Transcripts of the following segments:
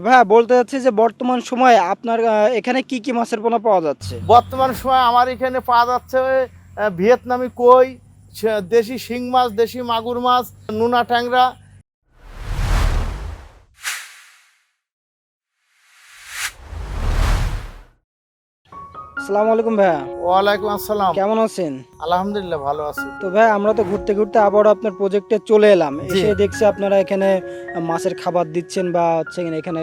ভাইয়া বলতে চাচ্ছি যে বর্তমান সময়ে আপনার এখানে কি কি মাছের পোনা পাওয়া যাচ্ছে? বর্তমান সময় আমার এখানে পাওয়া যাচ্ছে ভিয়েতনামি কই, দেশি শিং মাছ, দেশি মাগুর মাছ, নোনা ট্যাংরা। আসসালামু আলাইকুম ভাইয়া। ওয়ালাইকুম আসসালাম। কেমন আছেন? আলহামদুলিল্লাহ ভালো আছি। তো ভাই আমরা তো ঘুরতে ঘুরতে আবারও আপনার প্রজেক্টে চলে এলাম, জি। এসে দেখছি আপনারা এখানে মাছের খাবার দিচ্ছেন বা হচ্ছে কিনা এখানে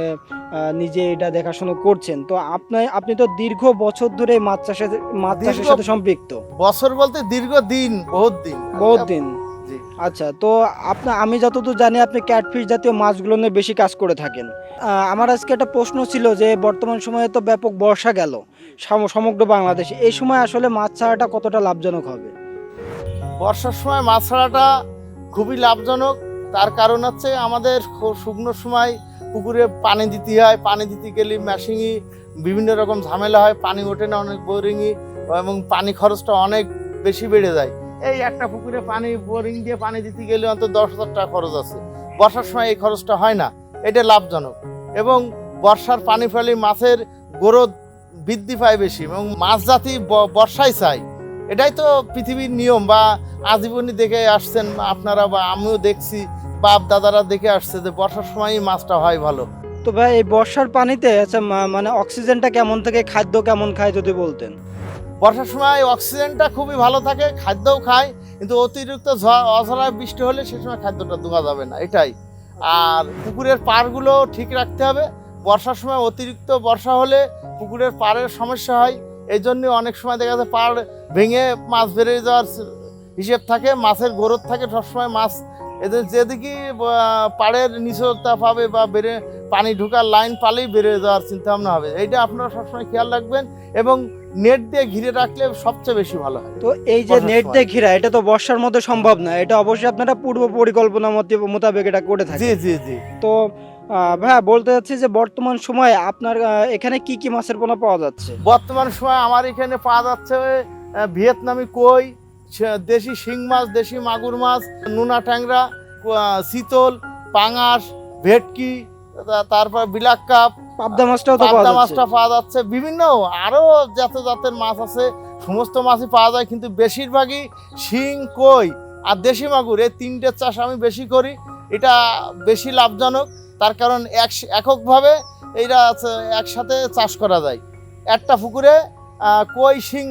নিজে এটা দেখাশোনা করছেন। তো আপনি তো দীর্ঘ বছর ধরে মাছ চাষের দীর্ঘ সাথে সম্পৃক্ত। বছর বলতে দীর্ঘ দিন, বহুত দিন। বহুত দিন। জি। আচ্ছা, তো আমি যতদূর জানি আপনি ক্যাটফিশ জাতীয় মাছগুলো নিয়ে বেশি কাজ করে থাকেন। আমার আজকে একটা প্রশ্ন ছিল যে বর্তমান সময়ে তো ব্যাপক বর্ষা গেল সমগ্র বাংলাদেশে, এই সময় আসলে মাছ ছাড়াটা কতটা লাভজনক হবে? বর্ষার সময় মাছ ছাড়াটা খুবই লাভজনক। তার কারণ হচ্ছে আমাদের শুকনো সময় পুকুরে পানি দিতে হয়, পানি দিতে গেলে মেশিনই বিভিন্ন রকম ঝামেলা হয়, পানি ওঠে না, অনেক বোরিংই, এবং পানি খরচটা অনেক বেশি বেড়ে যায়। এই একটা পুকুরে পানি বোরিং দিয়ে পানি দিতে গেলে অন্তত 10,000 টাকা খরচ আছে। বর্ষার সময় এই খরচটা হয় না, এটা লাভজনক। এবং বর্ষার পানি ফেলে মাছের গ্রোথ বৃদ্ধি পায় বেশি, এবং মাছ জাতি বর্ষায় চাই। এটাই তো পৃথিবীর নিয়ম, বা আজীবনই দেখে আসছেন আপনারা, বা আমিও দেখছি, বাপ দাদারা দেখে আসছে যে বর্ষার সময়ই মাছটা হয় ভালো। তো ভাই এই বর্ষার পানিতে আচ্ছা মানে অক্সিজেনটা কেমন থাকে, খাদ্য কেমন খায় যদি বলতেন? বর্ষার সময় অক্সিজেনটা খুবই ভালো থাকে, খাদ্যও খায়, কিন্তু অতিরিক্ত অঝরা বৃষ্টি হলে সে সময় খাদ্যটা দেওয়া যাবে না, এটাই। আর পুকুরের পাড়গুলো ঠিক রাখতে হবে। বর্ষার সময় অতিরিক্ত বর্ষা হলে পুকুরের পাড়ের সমস্যা হয়। এই জন্য অনেক সময় দেখা যায় পাড় ভেঙে মাছ বেড়ে যাওয়ার হিসেব থাকে, মাছের গ্রোথ থাকে সবসময়। মাছ এদের যেদিকে পাড়ের নিচতা পাবে বা বেড়ে পানি ঢোকার লাইন পালেই বেড়ে যাওয়ার চিন্তা ভাবনা হবে। এইটা আপনারা সবসময় খেয়াল রাখবেন, এবং নেট দিয়ে ঘিরে রাখলে সবচেয়ে বেশি ভালো হয়। তো এই যে বর্ষার নেট সময়। দিয়ে ঘেরা, এটা তো বর্ষার মধ্যে সম্ভব না, এটা অবশ্যই আপনারা পূর্ব পরিকল্পনা মোতাবেক এটা করে জি থাকেন। জি জি। তো ভাইয়া বলতে চাচ্ছি যে বর্তমান সময়ে আপনার এখানে কি কি মাছের পোনা পাওয়া যাচ্ছে? বর্তমান সময় আমার এখানে পাওয়া যাচ্ছে ভিয়েতনামি কই, দেশি শিং মাছ, দেশি মাগুর মাছ, নোনা ট্যাংরা, চিতল, পাঙাশ, ভেটকি, তারপর বিলাক কাপ, পাবদা মাছটাও তো পাওয়া পাবদা যাচ্ছে। মাছটা পাওয়া যাচ্ছে। বিভিন্ন আরও জাতের মাছ আছে, সমস্ত মাছই পাওয়া যায়, কিন্তু বেশিরভাগই শিং, কই আর দেশি মাগুর, এই তিনটের চাষ আমি বেশি করি। এটা বেশি লাভজনক, তার কারণ এককভাবে এইটা একসাথে চাষ করা যায়। একটা পুকুরে কই, শিং,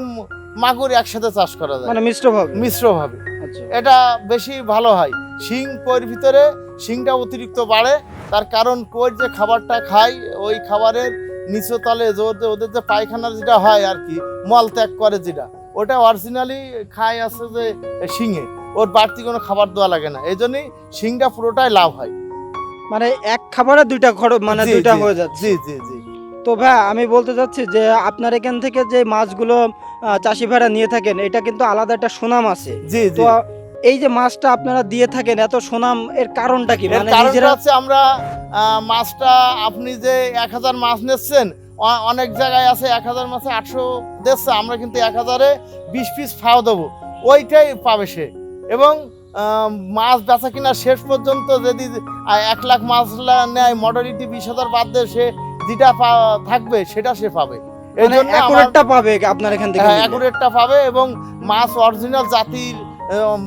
মাগুর একসাথে চাষ করা যায়, মানে মিশ্রভাবে। মিশ্রভাবে। আচ্ছা। এটা বেশি ভালো হয়। শিং কইর ভিতরে শিংটা অতিরিক্ত বাড়ে, তার কারণ কইর যে খাবারটা খায়, ওই খাবারের নিচতলে ওদের যে পায়খানার যেটা হয় আর কি, মল ত্যাগ করে যেটা, ওটা অরিজিনালি খায় আছে যে শিঙে, ওর বাড়তি কোনো খাবার দেওয়া লাগে না। এই জন্যই শিংটা পুরোটাই লাভ হয়। মানে এক খাবারে দুইটা খরচ, মানে জি দুইটা জি হয়ে যাচ্ছে। জি জি জি। তো ভাই আমি বলতে চাচ্ছি যে আপনার এখান থেকে যে মাছগুলো চাষি ভাইরা নিয়ে থাকেন, এটা কিন্তু আলাদা একটা সুনাম আছে। জি তো জি। এই যে মাছটা আপনারা দিয়ে থাকেন এত সুনাম, এর কারণটা কি? এর মানে কারণটা নিজেরা হচ্ছে আমরা মাছটা, আপনি যে 1000 মাছ নিচ্ছেন, অনেক জায়গায় আছে 1000 মাছে 800 দিচ্ছে, আমরা কিন্তু 1000-এ 20 পিস ফাও দেবো, ওইটাই পাবে সে। এবং মাছ বেচা কিনা শেষ পর্যন্ত যদি 1 লাখ মাছ নেয়, মডালিটি 20,000 বাদ দিয়ে সে যেটা থাকবে সেটা সে পাবে। এই মানে জন্য আমার অ্যাকুরেটটা পাবে আপনার এখান থেকে নিলে। অ্যাকুরেটটা পাবে, এবং মাছ অরিজিনাল জাতির,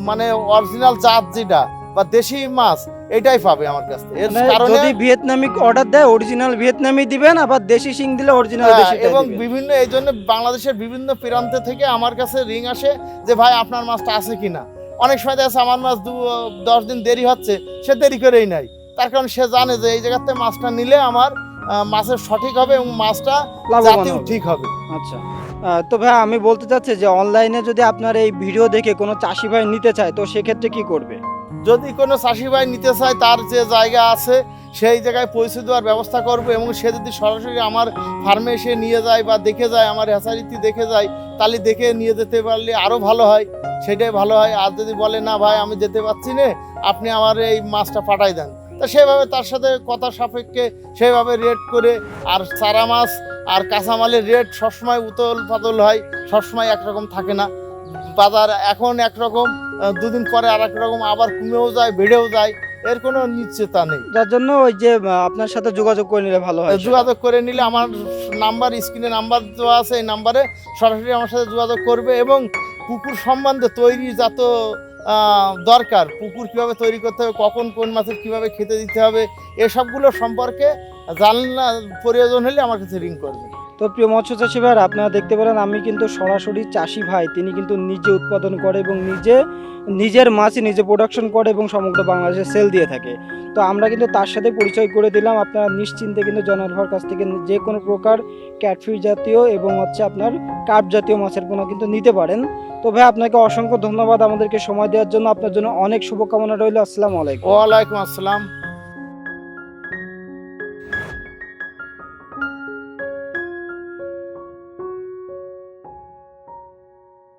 মানে অরিজিনাল জাত যেটা, বা দেশি মাছ, এটাই পাবে আমার কাছ থেকে। এর মানে কারণে যদি ভিয়েতনামি অর্ডার দেয় অরিজিনাল ভিয়েতনামি দিবেন, আবার দেশি শিং দিলে অরিজিনাল দেশিটাই এবং দিবেন। বিভিন্ন, এই জন্য বাংলাদেশের বিভিন্ন প্রান্ত থেকে আমার কাছে রিং আসে যে ভাই আপনার মাছটা আছে কিনা। অনেক সময় দেখা যাচ্ছে আমার মাছ 10 দিন দেরি হচ্ছে, সে দেরি করেই নাই, তার কারণ সে জানে যে এই জায়গাতে মাছটা নিলে আমার মাছের সঠিক হবে, এবং মাছটা লাভবান জাতিও হবে। ঠিক হবে। আচ্ছা। তো ভাই আমি বলতে চাচ্ছি যে অনলাইনে যদি আপনার এই ভিডিও দেখে কোনো চাষি ভাই নিতে চায়, তো সেক্ষেত্রে কি করবে? যদি কোনো চাষি ভাই নিতে চায়, তার যে জায়গা আছে সেই জায়গায় পৌঁছে দেওয়ার ব্যবস্থা করব, এবং সে যদি সরাসরি আমার ফার্মে এসে নিয়ে যায় বা দেখে যায়, আমার হ্যাচারিতে দেখে যায়, তাহলে দেখে নিয়ে যেতে পারলে আরও ভালো হয়, সেটাই ভালো হয়। আর যদি বলে না ভাই আমি যেতে পারছি না, আপনি আমার এই মাছটা পাঠাই দেন, তা সেভাবে তার সাথে কথা সাপেক্ষে সেভাবে রেট করে। আর চারা মাছ আর কাঁচামালের রেট সবসময় উতল পাতল হয়, সবসময় একরকম থাকে না। বাজার এখন একরকম, দুদিন পরে আর এক রকম, আবার কমেও যায়, বেড়েও যায়। এর কোনো নিশ্চয়তা নেই। যার জন্য ওই যে আপনার সাথে যোগাযোগ করে নিলে ভালো হয়। যোগাযোগ করে নিলে আমার নাম্বার, স্ক্রিনে নাম্বার দেওয়া আছে, এই নাম্বারে সরাসরি আমার সাথে যোগাযোগ করবে এবং পুকুর সম্বন্ধে তৈরি যত দরকার, পুকুর কিভাবে তৈরি করতে হবে, কখন কোন মাছের কিভাবে খেতে দিতে হবে, এসবগুলো সম্পর্কে জানা প্রয়োজন হলে আমার কাছে রিং করবে। তো প্রিয় মৎস্য চাষী ভাইরা, আপনারা দেখতে পারেন আমি কিন্তু সরাসরি চাষি ভাই, তিনি কিন্তু নিজে উৎপাদন করে এবং নিজের মাছই নিজে প্রোডাকশন করে এবং সমগ্র বাংলাদেশে সেল দিয়ে থাকে। তো আমরা কিন্তু তার সাথে পরিচয় করে দিলাম। আপনারা নিশ্চিন্তে কিন্তু জয়নাল ভাইয়ের কাছ থেকে যে কোনো প্রকার ক্যাটফিশ জাতীয় এবং হচ্ছে আপনার কার্প জাতীয় মাছের পোনা কিন্তু নিতে পারেন। তো ভাই আপনাকে অসংখ্য ধন্যবাদ আমাদেরকে সময় দেওয়ার জন্য। আপনার জন্য অনেক শুভকামনা রইল। আসসালামু আলাইকুম। ওয়ালাইকুম আসসালাম।